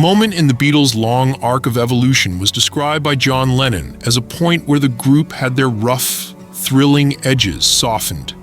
moment in the Beatles' long arc of evolution was described by John Lennon as a point where the group had their rough, thrilling edges softened.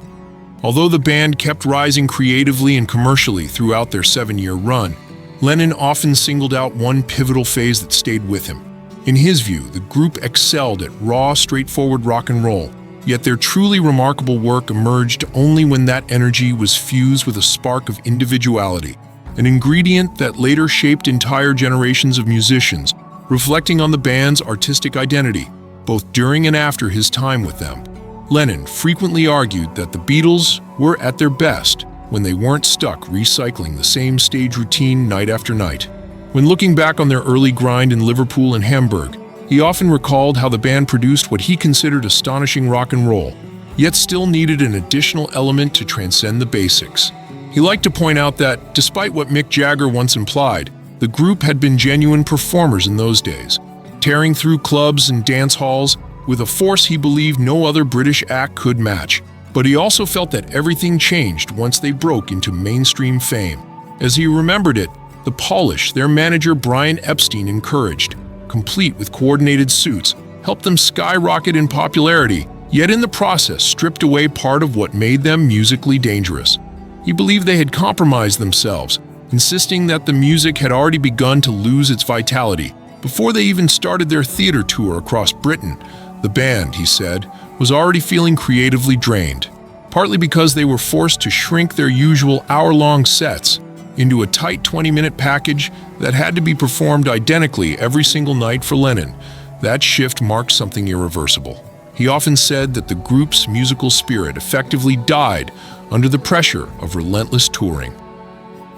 Although the band kept rising creatively and commercially throughout their 7-year run, Lennon often singled out one pivotal phase that stayed with him. In his view, the group excelled at raw, straightforward rock and roll, yet their truly remarkable work emerged only when that energy was fused with a spark of individuality, an ingredient that later shaped entire generations of musicians, reflecting on the band's artistic identity, both during and after his time with them. Lennon frequently argued that the Beatles were at their best when they weren't stuck recycling the same stage routine night after night. When looking back on their early grind in Liverpool and Hamburg, he often recalled how the band produced what he considered astonishing rock and roll, yet still needed an additional element to transcend the basics. He liked to point out that, despite what Mick Jagger once implied, the group had been genuine performers in those days, tearing through clubs and dance halls with a force he believed no other British act could match. But he also felt that everything changed once they broke into mainstream fame. As he remembered it, the polish their manager Brian Epstein encouraged, complete with coordinated suits, helped them skyrocket in popularity, yet in the process stripped away part of what made them musically dangerous. He believed they had compromised themselves, insisting that the music had already begun to lose its vitality before they even started their theater tour across Britain. The band, he said, was already feeling creatively drained, partly because they were forced to shrink their usual hour-long sets into a tight 20-minute package that had to be performed identically every single night for Lennon. That shift marked something irreversible. He often said that the group's musical spirit effectively died under the pressure of relentless touring.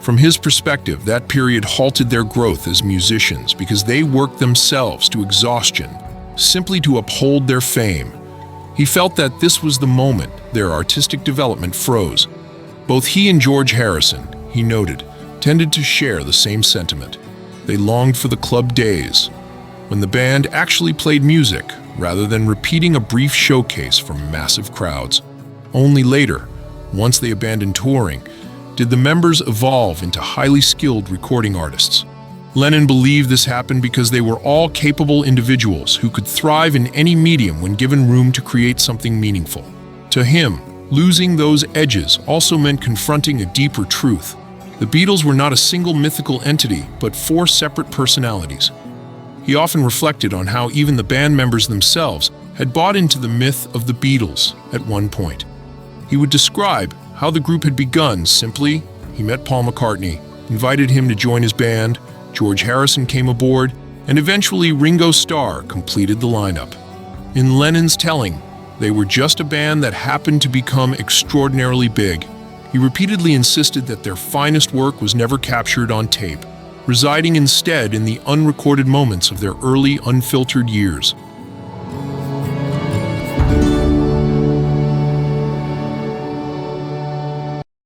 From his perspective, that period halted their growth as musicians because they worked themselves to exhaustion simply to uphold their fame. He felt that this was the moment their artistic development froze. Both he and George Harrison, he noted, tended to share the same sentiment. They longed for the club days, when the band actually played music rather than repeating a brief showcase for massive crowds. Only later, once they abandoned touring, did the members evolve into highly skilled recording artists. Lennon believed this happened because they were all capable individuals who could thrive in any medium when given room to create something meaningful. To him, losing those edges also meant confronting a deeper truth. The Beatles were not a single mythical entity, but 4 separate personalities. He often reflected on how even the band members themselves had bought into the myth of the Beatles at one point. He would describe how the group had begun simply: he met Paul McCartney, invited him to join his band, George Harrison came aboard, and eventually Ringo Starr completed the lineup. In Lennon's telling, they were just a band that happened to become extraordinarily big. He repeatedly insisted that their finest work was never captured on tape, residing instead in the unrecorded moments of their early, unfiltered years.